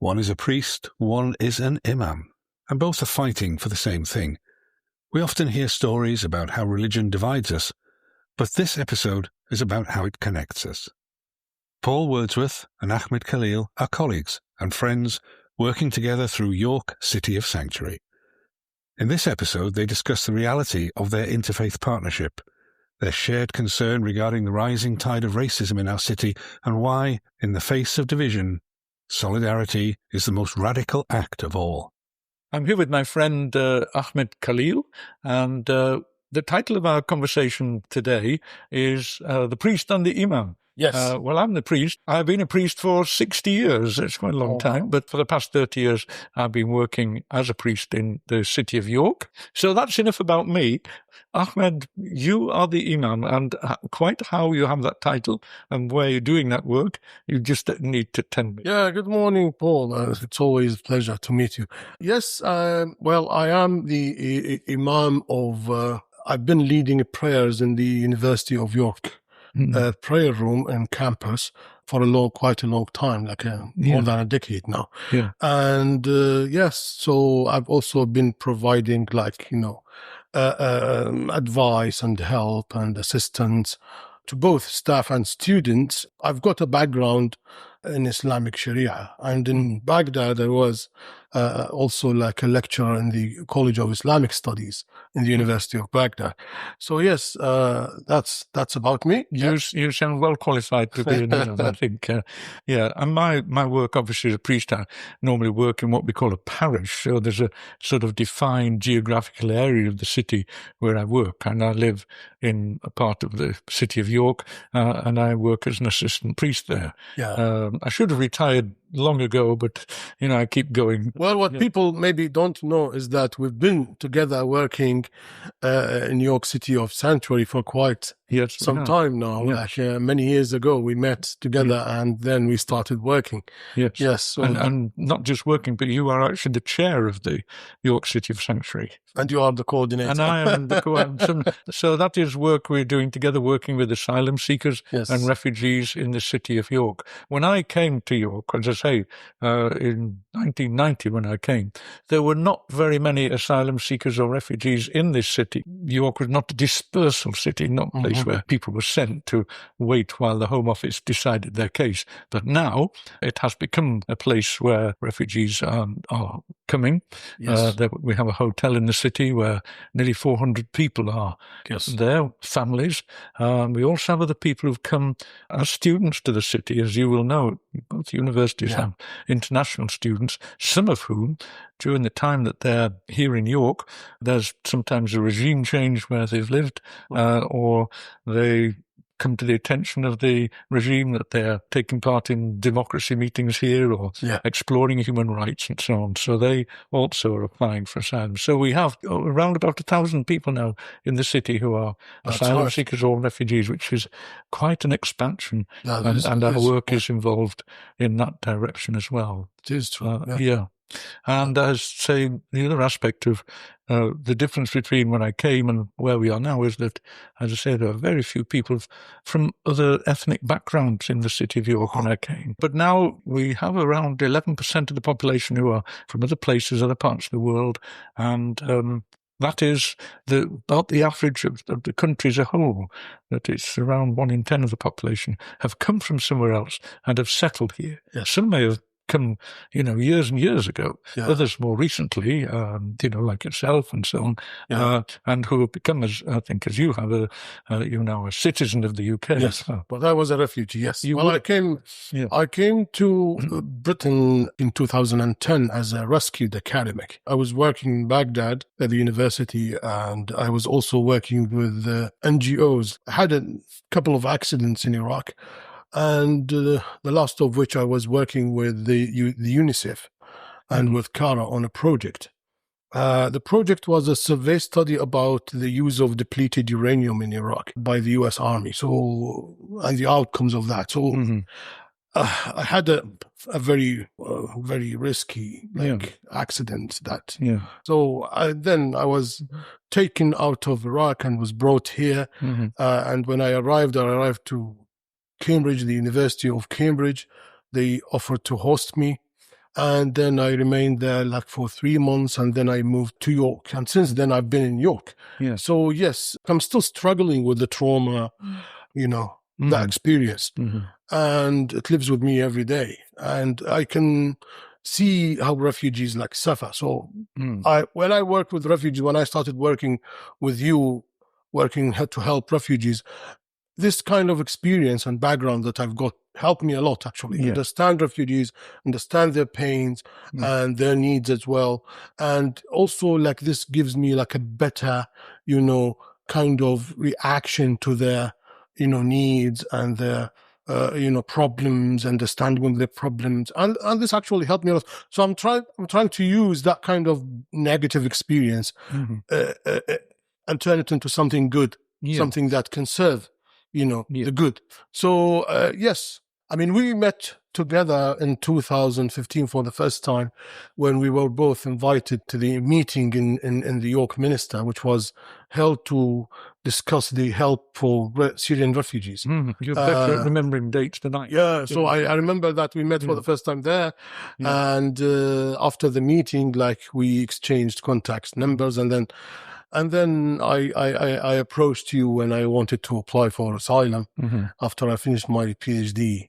One is a priest, one is an Imam, and both are fighting for the same thing. We often hear stories about how religion divides us, but this episode is about how it connects us. Paul Wordsworth and Ahmed Khaleel are colleagues and friends working together through York City of Sanctuary. In this episode, they discuss the reality of their interfaith partnership, their shared concern regarding the rising tide of racism in our city, and why, in the face of division, solidarity is the most radical act of all. I'm here with my friend Ahmed Khaleel, and the title of our conversation today is The Priest and the Imam. Yes. Well, I'm the priest. I've been a priest for 60 years. It's quite a long time. But for the past 30 years, I've been working as a priest in the city of York. So that's enough about me. Ahmed, you are the Imam, and quite how you have that title and where you're doing that work, you just need to tell me. Yeah, good morning, Paul. It's always a pleasure to meet you. Yes, well, I am the Imam of, I've been leading prayers in the University of York prayer room and campus for quite a long time, more than a decade now. Yeah. And yes, so I've also been providing advice and help and assistance to both staff and students. I've got a background in Islamic Sharia, and in Baghdad I was also like a lecturer in the College of Islamic Studies in the University of Baghdad. So yes, that's about me. You sound well qualified to be an Imam, I think. And my work, obviously, as a priest, I normally work in what we call a parish. So there's a sort of defined geographical area of the city where I work, and I live in a part of the city of York, and I work as an assistant priest there. Yeah. I should have retired long ago, but I keep going. Well, what people maybe don't know is that we've been together working in York City of Sanctuary for quite some time now. Yes. Many years ago, we met together and then we started working. Yes. Yes. So, and not just working, but you are actually the chair of the York City of Sanctuary. And you are the coordinator. And I am the coordinator. So that is work we're doing together, working with asylum seekers and refugees in the city of York. When I came to York, as I say, in 1990 when I came, there were not very many asylum seekers or refugees in this city. York was not a dispersal city, not a place where people were sent to wait while the Home Office decided their case. But now it has become a place where refugees are coming. Yes. We have a hotel in the city where nearly 400 people are there, families. We also have other people who've come as students to the city. As you will know, both universities have international students, some of whom, during the time that they're here in York, there's sometimes a regime change where they've lived, or they come to the attention of the regime that they're taking part in democracy meetings here or exploring human rights and so on. So they also are applying for asylum. So we have around about 1,000 people now in the city who are asylum seekers or refugees, which is quite an expansion. And our work is involved in that direction as well. It is true. And as say the other aspect of the difference between when I came and where we are now is that, as I say, there are very few people from other ethnic backgrounds in the city of York when I came. But now we have around 11% of the population who are from other places, other parts of the world, and that is about the average of the country as a whole, that it's around 1 in 10 of the population have come from somewhere else and have settled here. Some may have come, years and years ago. Others more recently, like yourself and so on, and who have become, as you have, you're now a citizen of the UK. Yes, but I was a refugee. Yes. I came to Britain in 2010 as a rescued academic. I was working in Baghdad at the university, and I was also working with NGOs. I had a couple of accidents in Iraq. And the last of which I was working with the UNICEF and with Cara on a project. The project was a survey study about the use of depleted uranium in Iraq by the U.S. Army. So, and the outcomes of that. So, I had a very, very risky accident. So I was taken out of Iraq and was brought here. And when I arrived to Cambridge, the University of Cambridge. They offered to host me. And then I remained there like for 3 months, and then I moved to York. And since then, I've been in York. Yeah. So, yes, I'm still struggling with the trauma, that experience. And it lives with me every day. And I can see how refugees like suffer. So when I worked with refugees, when I started working with you, working to help refugees, this kind of experience and background that I've got helped me a lot, actually. Understand refugees, understand their pains and their needs as well. And also, like, this gives me like a better, kind of reaction to their, needs and their, problems, understanding their problems. And this actually helped me a lot. So I'm trying to use that kind of negative experience and turn it into something good, something that can serve the good. So, yes, I mean, we met together in 2015 for the first time when we were both invited to the meeting in the York Minster, which was held to discuss the help for Syrian refugees. You're better at remembering dates tonight. Yeah, so I remember that we met for the first time there. And after the meeting, like, we exchanged contact numbers, and then I approached you when I wanted to apply for asylum after I finished my PhD.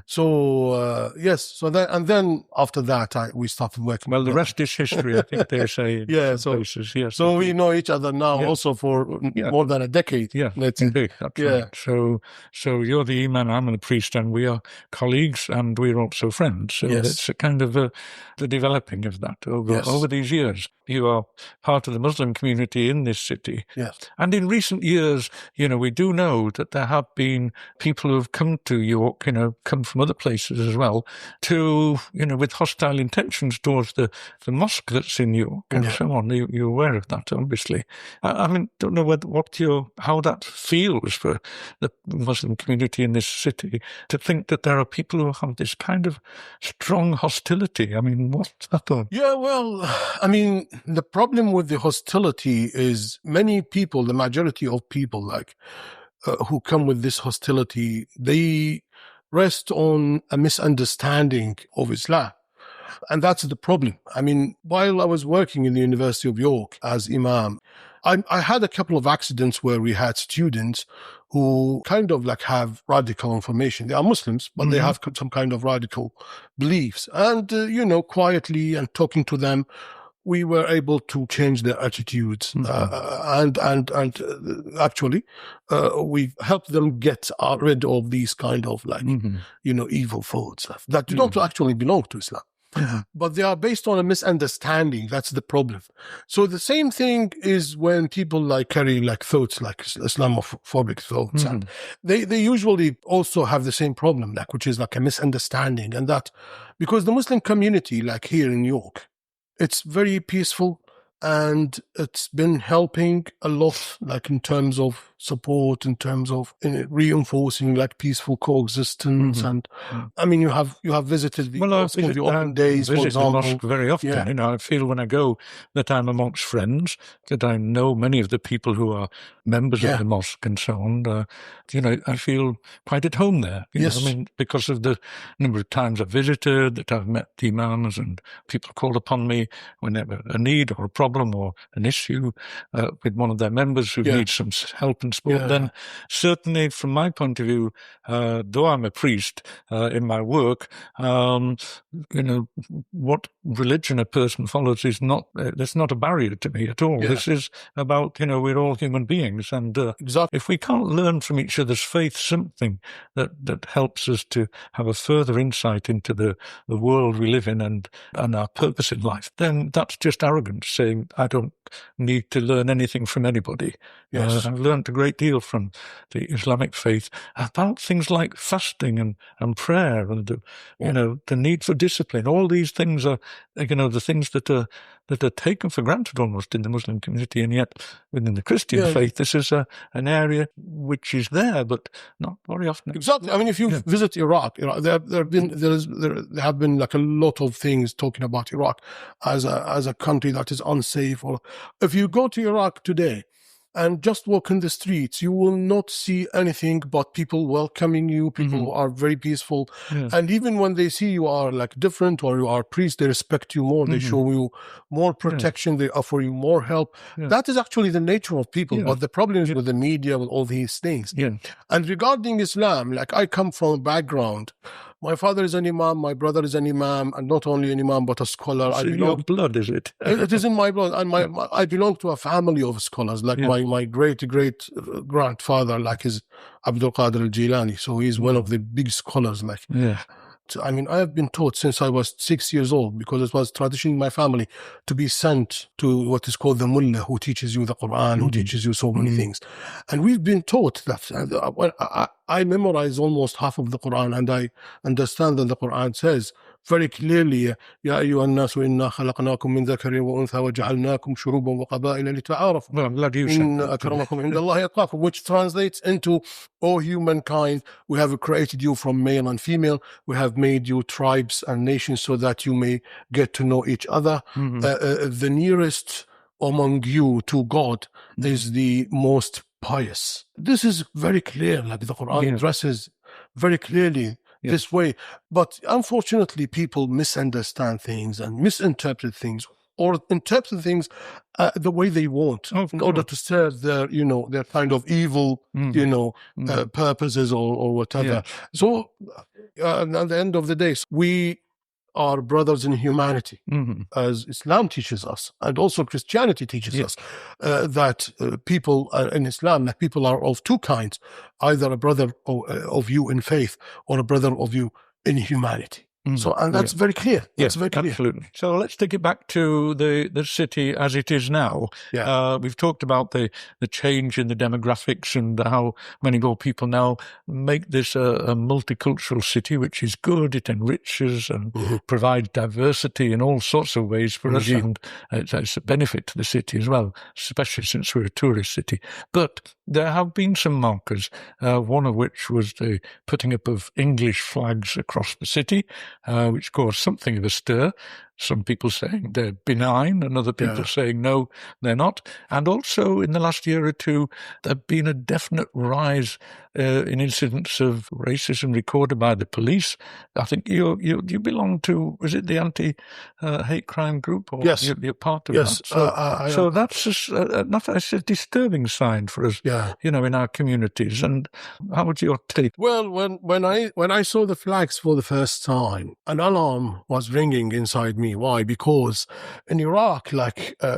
So yes, so then after that we started working. Well, the rest is history, I think they say. Places. Yes. So we know each other now also for more than a decade. Yeah, indeed. That's right. So you're the Imam, I'm the priest, and we are colleagues, and we're also friends. So it's a kind of the developing of that over these years. You are part of the Muslim community in this city. Yes. And in recent years, we do know that there have been people who have come to York, come from other places as well, to, with hostile intentions towards the mosque that's in York and so on. You're aware of that, obviously. I mean, don't know how that feels for the Muslim community in this city, to think that there are people who have this kind of strong hostility. I mean, what's that on? Yeah, well, I mean, the problem with the hostility is many people, the majority of people, like, who come with this hostility, they rest on a misunderstanding of Islam. And that's the problem. I mean, while I was working in the University of York as Imam, I had a couple of accidents where we had students who kind of like have radical information. They are Muslims, but they have some kind of radical beliefs. And, quietly and talking to them, we were able to change their attitudes, and actually, we helped them get rid of these kind of like, evil thoughts that do not actually belong to Islam. But they are based on a misunderstanding. That's the problem. So the same thing is when people like carry like thoughts like Islamophobic thoughts. And they usually also have the same problem, like, which is like a misunderstanding. And that because the Muslim community, like here in York, it's very peaceful, and it's been helping a lot, like in terms of support, in terms of reinforcing like peaceful coexistence. And I mean, you have visited the mosque on the open days, for example. The mosque very often. I feel when I go that I'm amongst friends, that I know many of the people who are members of the mosque and so on. I feel quite at home there. I mean, because of the number of times I've visited, that I've met the imams, and people called upon me when they have a need or a problem or an issue with one of their members who needs some help and support. Then certainly from my point of view, though I'm a priest in my work, what religion a person follows is that's not a barrier to me at all. This is about, we're all human beings, and if we can't learn from each other's faith something that helps us to have a further insight into the world we live in and our purpose in life, then that's just arrogance, saying I don't need to learn anything from anybody. I've learned a great deal from the Islamic faith about things like fasting and prayer and the need for discipline. All these things are the things that are taken for granted almost in the Muslim community, and yet within the Christian faith, this is an area which is there, but not very often. Exactly. I mean, if you visit Iraq, there have been like a lot of things talking about Iraq as a country that is unsafe. Or if you go to Iraq today, and just walk in the streets. You will not see anything but people welcoming you, people who are very peaceful. And even when they see you are like different or you are priest, they respect you more. They show you more protection. They offer you more help. That is actually the nature of people. But the problem is with the media, with all these things. And regarding Islam, like I come from a background. My father is an Imam, my brother is an Imam, and not only an Imam, but a scholar. It's in your blood, is it? It is in my blood. And I belong to a family of scholars. Like my great-great-grandfather, like is Abdul Qadir al-Jilani. So he's one of the big scholars. Like, I mean, I have been taught since I was 6 years old, because it was tradition in my family to be sent to what is called the mullah, who teaches you the Quran, who teaches you so many things. And we've been taught that. I memorize almost half of the Quran, and I understand that the Quran says very clearly, يا أيها الناس إنا خلقناكم من ذكر وأنثى وجعلناكم شعوبا وقبائل لتعارفوا إن أكرمكم عند الله أتقاكم, which translates into, O humankind, we have created you from male and female. We have made you tribes and nations so that you may get to know each other. The nearest among you to God is the most pious. This is very clear, like the Quran addresses very clearly this way. But unfortunately, people misunderstand things and misinterpret things, or interpret things the way they want in order to serve their, their kind of evil, purposes or whatever. So at the end of the day, we are brothers in humanity, as Islam teaches us, and also Christianity teaches us that people in Islam, that people are of two kinds, either a brother of you in faith or a brother of you in humanity. So, and that's very clear. That's very clear. Absolutely. So let's take it back to the city as it is now. We've talked about the change in the demographics and how many more people now make this a multicultural city, which is good. It enriches and provides diversity in all sorts of ways for us, and it's a benefit to the city as well, especially since we're a tourist city. But there have been some markers, one of which was the putting up of English flags across the city, which caused something of a stir. Some people saying they're benign, and other people saying no, they're not. And also in the last year or two, there's been a definite rise in incidents of racism recorded by the police. I think you belong to, was it the anti-hate crime group? Or Yes. You're part of Yes. that. So that's a disturbing sign for us, in our communities. And how would your take? Well, when I saw the flags for the first time, an alarm was ringing inside me. Why? Because in Iraq,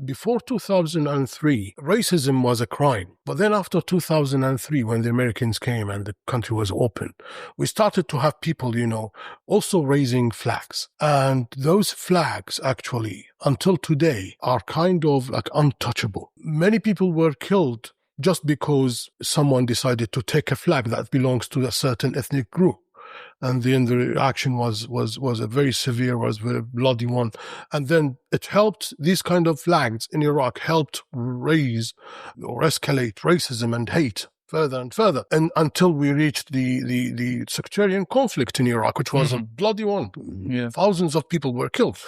before 2003, racism was a crime. But then after 2003, when the Americans came and the country was open, we started to have people, also raising flags. And those flags actually, until today, are kind of like untouchable. Many people were killed just because someone decided to take a flag that belongs to a certain ethnic group. And then the reaction was a very severe, was a very bloody one. And then it helped, these kind of flags in Iraq helped raise or escalate racism and hate further and further, and until we reached the sectarian conflict in Iraq, which was a bloody one. Thousands of people were killed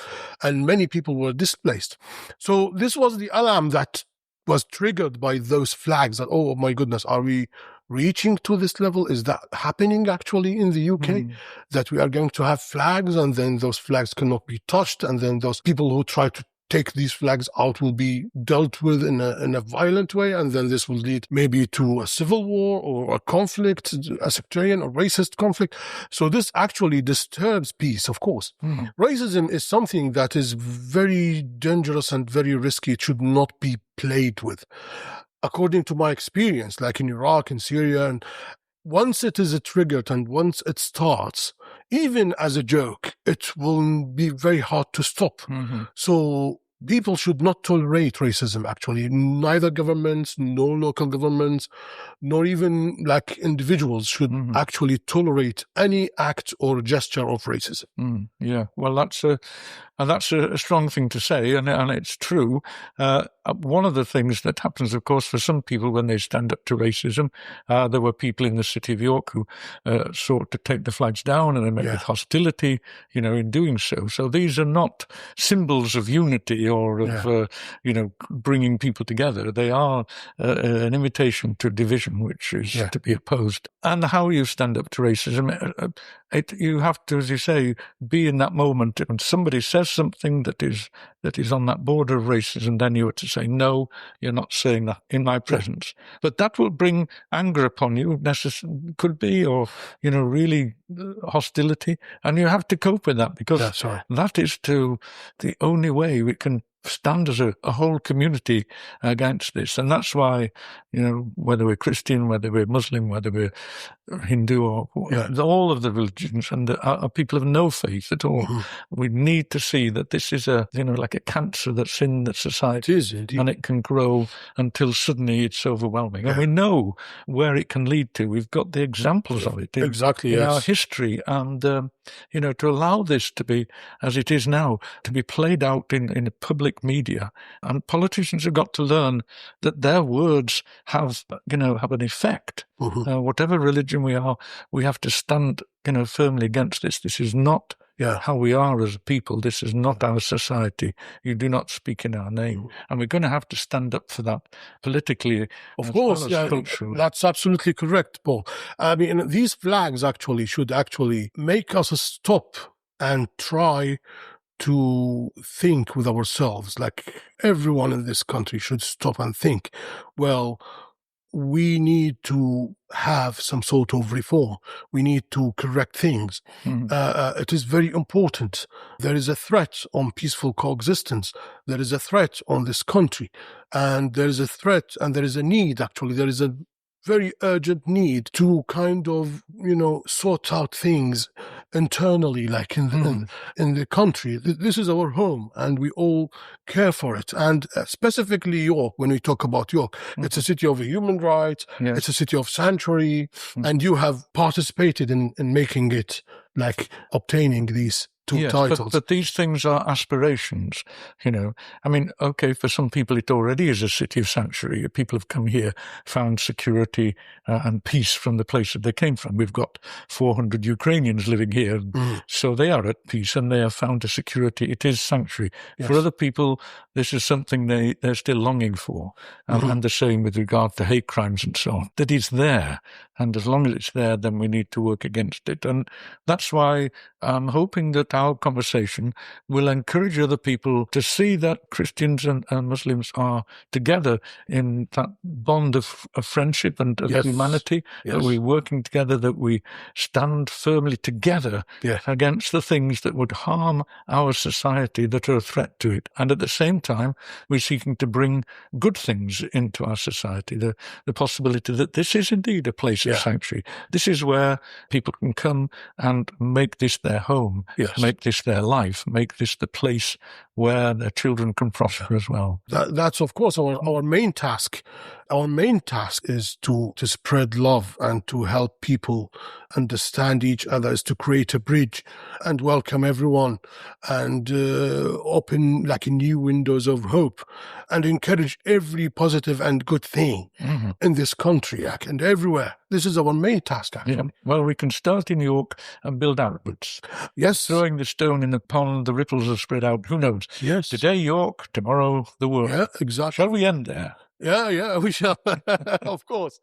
and many people were displaced. So this was the alarm that was triggered by those flags, that, oh my goodness, are we reaching to this level? Is that happening actually in the UK? That we are going to have flags, and then those flags cannot be touched, and then those people who try to take these flags out will be dealt with in a violent way, and then this will lead maybe to a civil war or a conflict, a sectarian or racist conflict. So this actually disturbs peace, of course. Racism is something that is very dangerous and very risky. It should not be played with. According to my experience, like in Iraq and Syria, and once it is triggered and once it starts, even as a joke, it will be very hard to stop. So people should not tolerate racism, actually. Neither governments, nor local governments, nor even like individuals should actually tolerate any act or gesture of racism. Yeah, well, that's And that's a strong thing to say, and it's true. One of the things that happens, of course, for some people when they stand up to racism, there were people in the city of York who sought to take the flags down, and they met with hostility, in doing so. So these are not symbols of unity or of, bringing people together. They are an invitation to division, which is to be opposed. And how you stand up to racism, you have to, as you say, be in that moment. When somebody says something that is on that border of racism, then you have to say, no, you're not saying that in my presence. But that will bring anger upon you, could be, or, really hostility. And you have to cope with that, because that is the only way we can stand as a whole community against this. And that's why, whether we're Christian, whether we're Muslim, whether we're Hindu, or all of the religions, and are people of no faith at all, we need to see that this is like a cancer that's in the society. It is, indeed. And it can grow until suddenly it's overwhelming. And we know where it can lead to. We've got the examples of it in our history. And, to allow this to be, as it is now, to be played out in the public media. And politicians have got to learn that their words have an effect. Whatever religion we are, we have to stand, firmly against this. This is not how we are as a people. This is not our society. You do not speak in our name. And we're going to have to stand up for that politically. Of course, culturally. That's absolutely correct, Paul. I mean, these flags should make us stop and try to think with ourselves. Like, everyone in this country should stop and think, well, we need to have some sort of reform. We need to correct things. It is very important. There is a threat on peaceful coexistence. There is a threat on this country. And there is a threat, and there is a need, actually. There is a very urgent need to kind of, sort out things internally, like in the country. This is our home, and we all care for it. And specifically York, when we talk about York, it's a city of human rights, it's a city of sanctuary, and you have participated in making it, like obtaining these titles. But these things are aspirations, I mean, okay, for some people it already is a city of sanctuary. People have come here, found security and peace from the place that they came from. We've got 400 Ukrainians living here, so they are at peace and they have found a security. It is sanctuary. For other people, this is something they're still longing for. And the same with regard to hate crimes and so on. That is there. And as long as it's there, then we need to work against it. And that's why I'm hoping that our conversation will encourage other people to see that Christians and Muslims are together in that bond of friendship and of humanity, that we're working together, that we stand firmly together against the things that would harm our society, that are a threat to it. And at the same time, we're seeking to bring good things into our society, the possibility that this is indeed a place of sanctuary. This is where people can come and make this their home, make this their life, make this the place where their children can prosper as well. That's, of course, our main task. Our main task is to spread love and to help people understand each other, is to create a bridge and welcome everyone and open like new windows of hope and encourage every positive and good thing in this country and everywhere. This is our main task, actually. Yeah. Well, we can start in York and build outwards. Yes. Throwing the stone in the pond, the ripples are spread out. Who knows? Yes. Today York, tomorrow the world. Yeah, exactly. Shall we end there? Yeah, we shall. Of course.